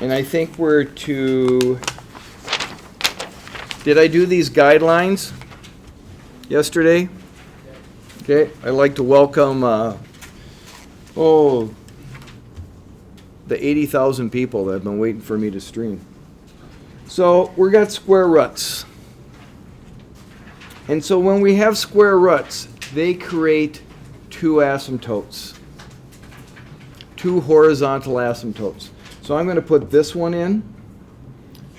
And I think we're to, did I do these guidelines yesterday? Okay, I'd like to welcome, the 80,000 people that have been waiting for me to stream. So we got square roots. And so when we have square roots, they create two asymptotes, two horizontal asymptotes. So I'm going to put this one in,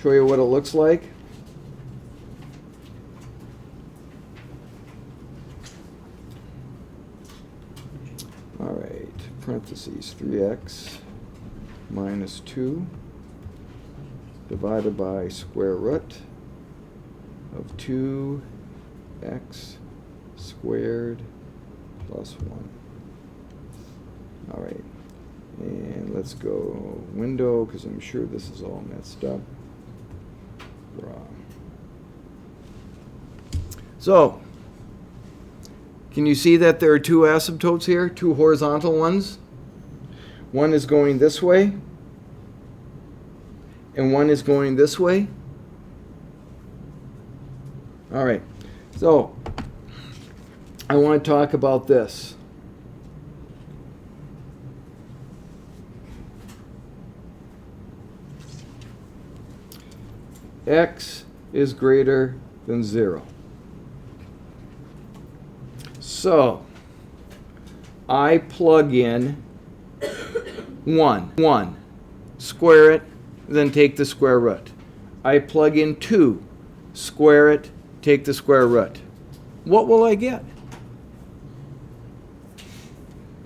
show you what it looks like. All right, parentheses, 3x minus 2 divided by square root of 2x squared plus 1. All right. And let's go window, because I'm sure this is all messed up. So, can you see that there are two asymptotes here, two horizontal ones? One is going this way, and one is going this way. All right, so I want to talk about this. X is greater than 0. So, I plug in 1, square it, then take the square root. I plug in 2, square it, take the square root. What will I get?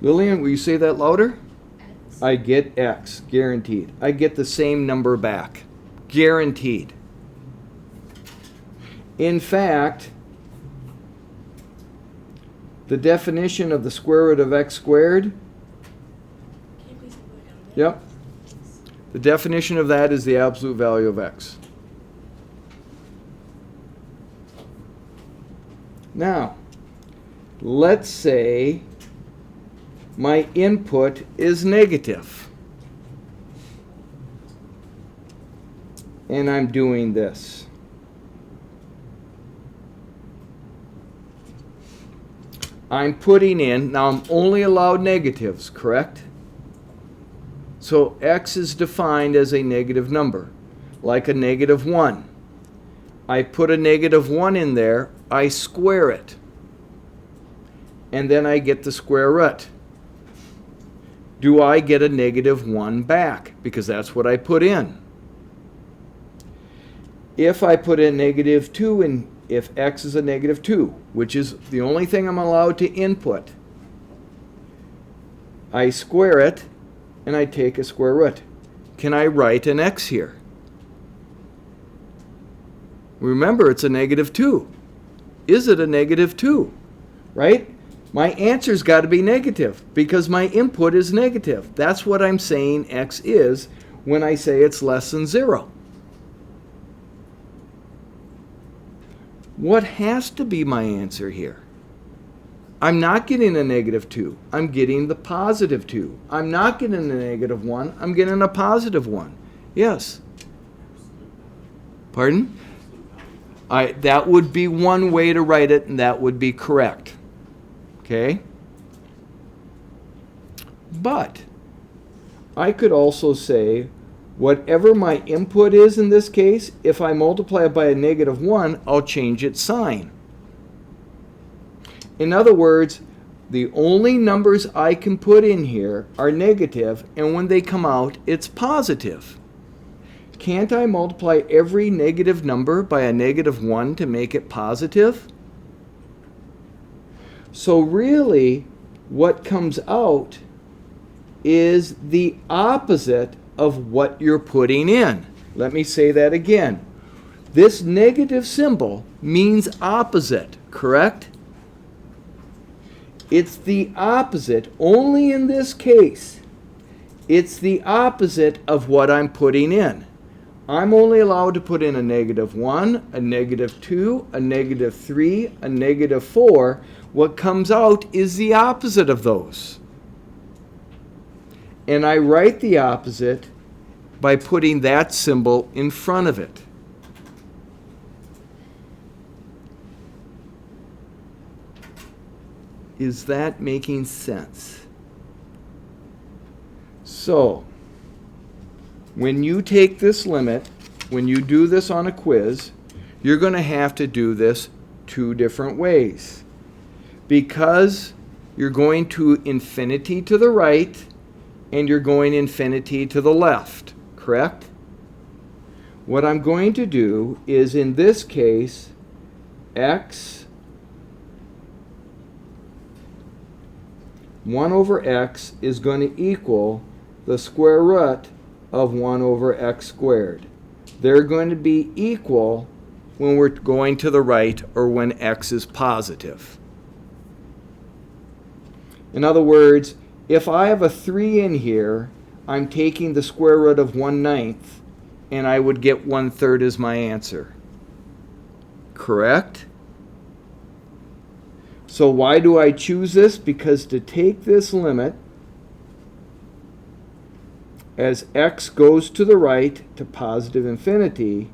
Lillian, will you say that louder? X. I get X, guaranteed. I get the same number back, guaranteed. In fact, the definition of the square root of x squared, yep, the definition of that is the absolute value of x. Now, let's say my input is negative, and I'm doing this. I'm putting in, now I'm only allowed negatives, correct? So x is defined as a negative number, like a negative 1. I put a negative 1 in there, I square it, and then I get the square root. Do I get a negative 1 back? Because that's what I put in. If I put in negative 2 in, if x is a negative 2, which is the only thing I'm allowed to input, I square it, and I take a square root. Can I write an x here? Remember, it's a negative 2. Is it a negative 2? Right? My answer's got to be negative, because my input is negative. That's what I'm saying x is when I say it's less than 0. What has to be my answer here? I'm not getting a negative 2. I'm getting the positive 2. I'm not getting a negative 1. I'm getting a positive 1. Yes? Pardon? That would be one way to write it, and that would be correct. Okay? But I could also say, whatever my input is in this case, if I multiply it by a negative 1, I'll change its sign. In other words, the only numbers I can put in here are negative, and when they come out, it's positive. Can't I multiply every negative number by a negative 1 to make it positive? So really, what comes out is the opposite of what you're putting in. Let me say that again. This negative symbol means opposite, correct? It's the opposite, only in this case. It's the opposite of what I'm putting in. I'm only allowed to put in a negative 1, a negative 2, a negative 3, a negative 4. What comes out is the opposite of those. And I write the opposite by putting that symbol in front of it. Is that making sense? So, when you take this limit, when you do this on a quiz, you're going to have to do this two different ways. Because you're going to infinity to the right and you're going infinity to the left, correct? What I'm going to do is, in this case, x 1 over x is going to equal the square root of 1 over x squared. They're going to be equal when we're going to the right or when x is positive. In other words, if I have a 3 in here, I'm taking the square root of 1/9, and I would get 1/3 as my answer. Correct? So why do I choose this? Because to take this limit as x goes to the right to positive infinity,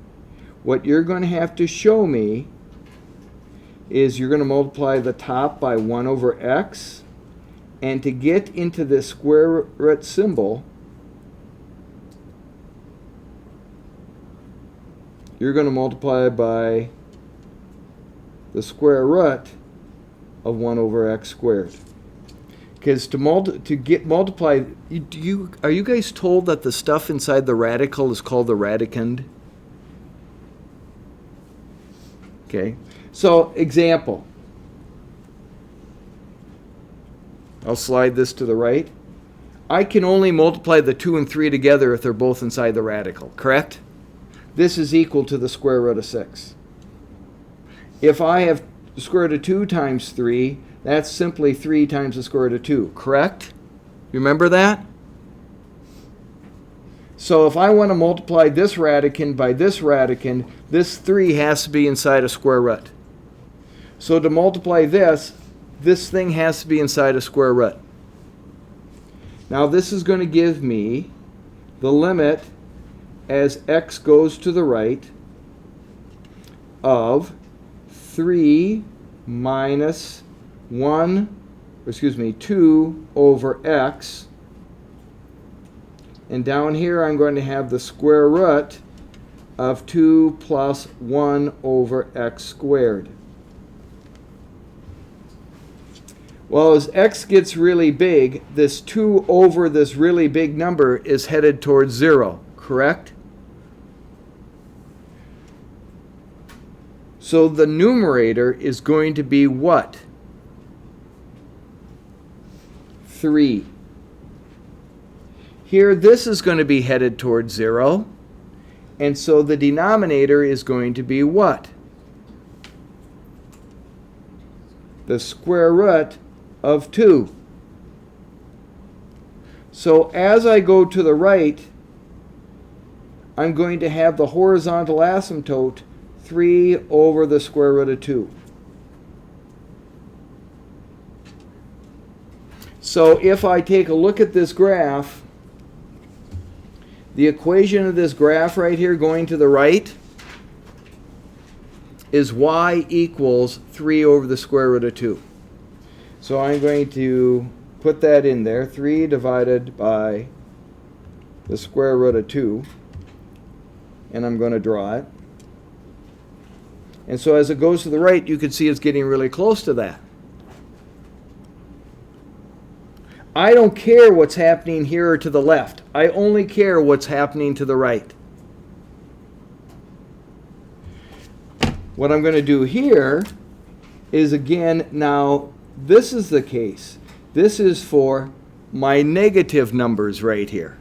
what you're going to have to show me is you're going to multiply the top by 1 over x, and to get into this square root symbol, you're going to multiply by the square root of 1 over x squared. Because to multiply, are you guys told that the stuff inside the radical is called the radicand? Okay, so example. I'll slide this to the right. I can only multiply the 2 and 3 together if they're both inside the radical, correct? This is equal to the square root of 6. If I have the square root of 2 times 3, that's simply 3 times the square root of 2, correct? You remember that? So if I want to multiply this radicand by this radicand, this 3 has to be inside a square root. So to multiply this thing has to be inside a square root. Now this is going to give me the limit as x goes to the right of 3 minus 2 over x. And down here I'm going to have the square root of 2 plus 1 over x squared. Well, as x gets really big, this 2 over this really big number is headed towards 0, correct? So the numerator is going to be what? 3. Here, this is going to be headed towards 0. And so the denominator is going to be what? The square root of 2. So as I go to the right, I'm going to have the horizontal asymptote 3 over the square root of 2. So if I take a look at this graph, the equation of this graph right here going to the right is y equals 3 over the square root of 2. So I'm going to put that in there, 3 divided by the square root of 2, and I'm going to draw it. And so as it goes to the right, you can see it's getting really close to that. I don't care what's happening here or to the left. I only care what's happening to the right. What I'm going to do here is, again, now this is the case. This is for my negative numbers right here.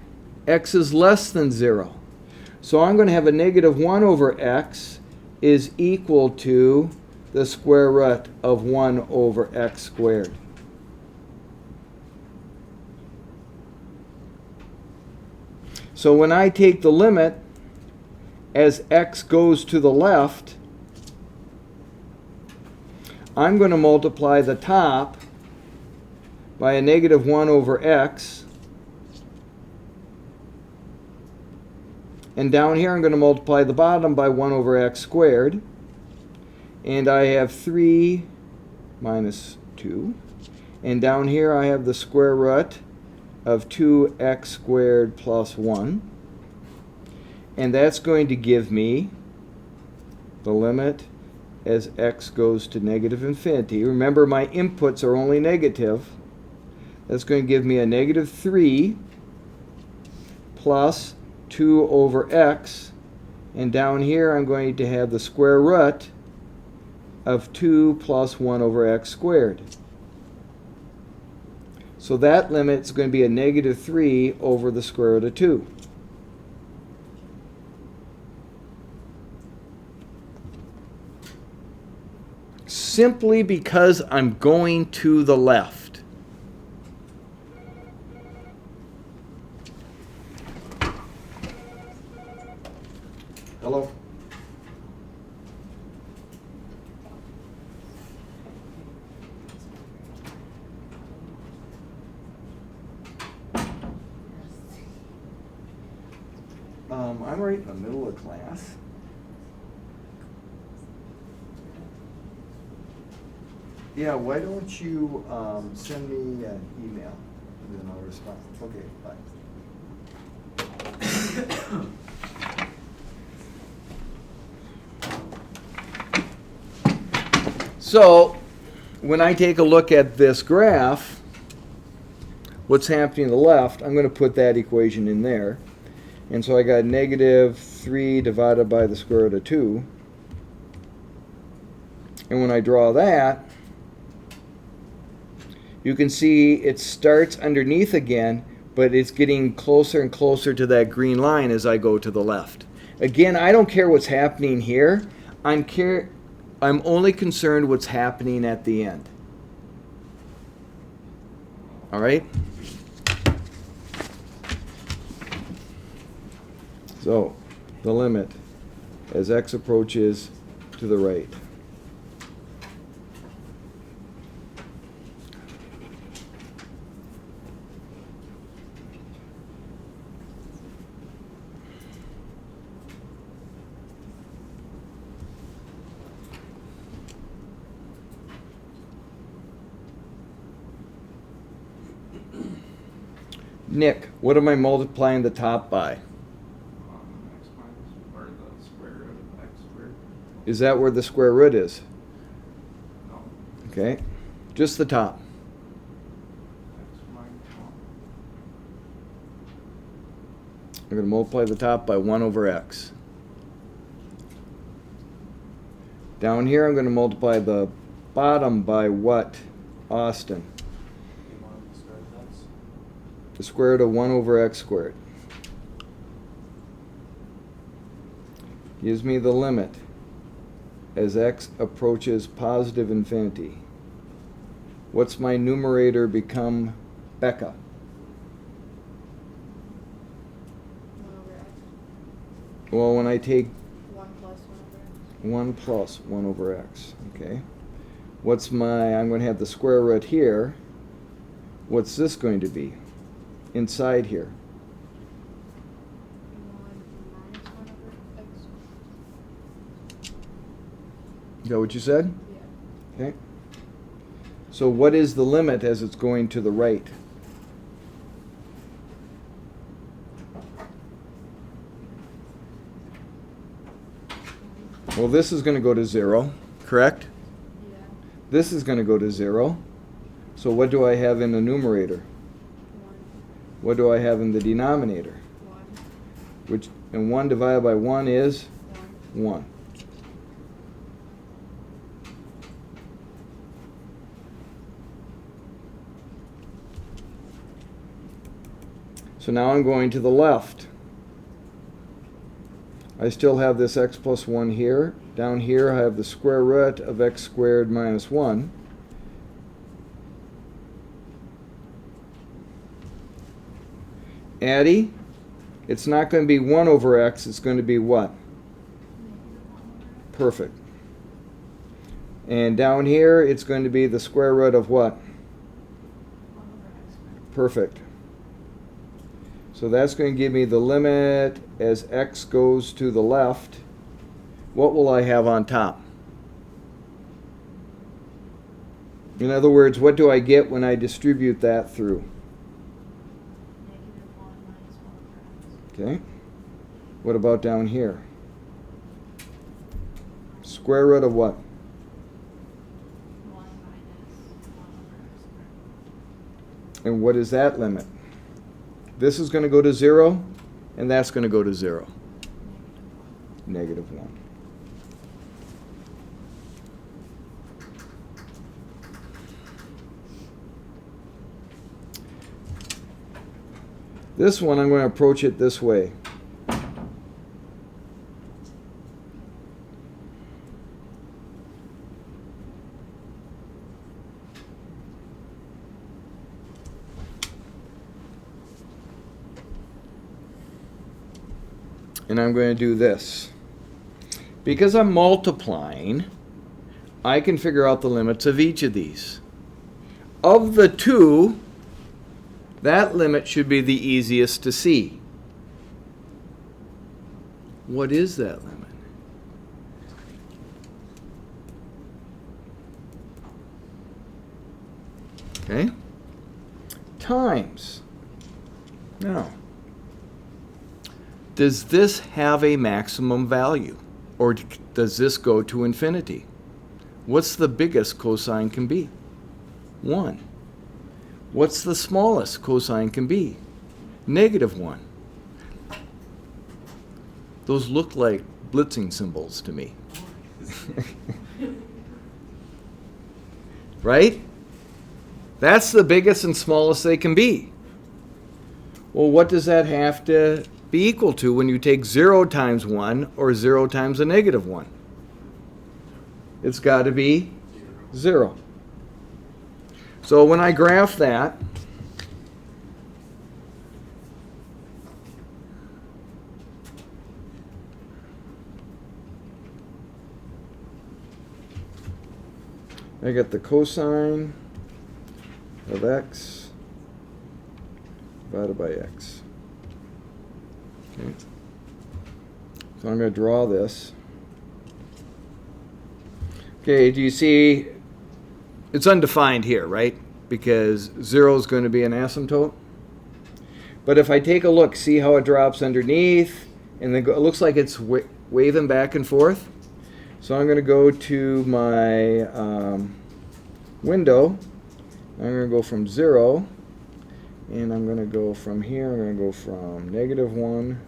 X is less than 0. So I'm going to have a negative 1 over x is equal to the square root of 1 over x squared. So when I take the limit as x goes to the left, I'm going to multiply the top by a negative 1 over x, And down here I'm going to multiply the bottom by 1 over x squared. And I have 3 minus 2. And down here I have the square root of 2x squared plus 1. And that's going to give me the limit as x goes to negative infinity. Remember, my inputs are only negative. That's going to give me a negative 3 plus 2 over x. And down here I'm going to have the square root of 2 plus 1 over x squared. So that limit is going to be a negative 3 over the square root of 2. Simply because I'm going to the left. Hello? I'm right in the middle of class. Yeah, why don't you send me an email and then I'll respond. Okay, bye. So, when I take a look at this graph, what's happening to the left, I'm going to put that equation in there. And so I got negative 3 divided by the square root of 2. And when I draw that, you can see it starts underneath again, but it's getting closer and closer to that green line as I go to the left. Again, I don't care what's happening here. I'm only concerned what's happening at the end. All right? So, the limit as x approaches to the right. Nick, what am I multiplying the top by? Is that where the square root is? No. Okay. Just the top. I'm going to multiply the top by 1 over x. Down here I'm going to multiply the bottom by what, Austin? The square root of 1 over x squared. Gives me the limit as x approaches positive infinity. What's my numerator become, Becca? 1 over x. Well, when I take 1 plus 1 over x. 1 plus 1 over x, okay. What's my, I'm going to have the square root here. What's this going to be inside here? 1 minus 1 over x. Is that what you said? Yeah. Okay. So what is the limit as it's going to the right? Well, this is going to go to 0, correct? Yeah. This is going to go to 0. So what do I have in the numerator? 1. What do I have in the denominator? 1. And 1 divided by 1 is 1. 1. So now I'm going to the left. I still have this x plus 1 here. Down here I have the square root of x squared minus 1. Addie, it's not going to be 1 over x, it's going to be what? Perfect. And down here it's going to be the square root of what? Perfect. So So that's going to give me the limit as x goes to the left. What will I have on top? In other words, what do I get when I distribute that through? Negative 1 minus 1 over x. Okay. What about down here? Square root of what? 1 minus 1 over x squared. And what is that limit? This is going to go to 0, and that's going to go to 0. Negative 1. This one, I'm going to approach it this way. And I'm going to do this. Because I'm multiplying, I can figure out the limits of each of these. Of the two, that limit should be the easiest to see. What is that limit? Okay. Times. Now, does this have a maximum value? Or does this go to infinity? What's the biggest cosine can be? 1. What's the smallest cosine can be? Negative 1. Those look like blitzing symbols to me. Right? That's the biggest and smallest they can be. Well, what does that have to be equal to when you take 0 times 1 or 0 times a negative 1? It's got to be 0. So when I graph that, I get the cosine of x divided by x. Okay. So I'm going to draw this. Okay, do you see it's undefined here, right? Because 0 is going to be an asymptote. But if I take a look, see how it drops underneath, and then it looks like it's waving back and forth. So I'm going to go to my window. I'm going to go from 0, and I'm going to go from here. I'm going to go from negative 1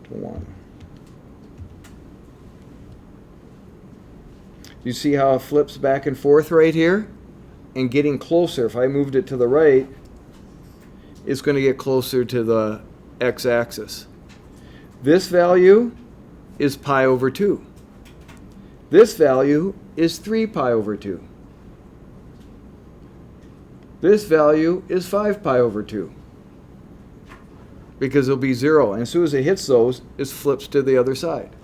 to 1. You see how it flips back and forth right here? And getting closer. If I moved it to the right, it's going to get closer to the x-axis. This value is pi over 2. This value is 3 pi over 2. This value is 5 pi over 2. Because it'll be 0. And as soon as it hits those, it flips to the other side.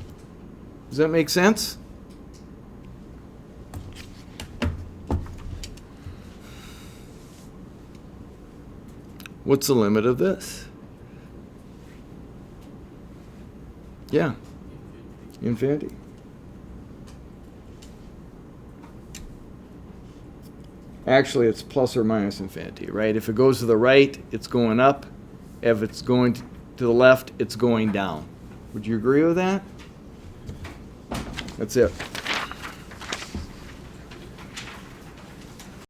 Does that make sense? What's the limit of this? Yeah. Infinity. Actually, it's plus or minus infinity, right? If it goes to the right, it's going up. If it's going to the left, it's going down. Would you agree with that? That's it.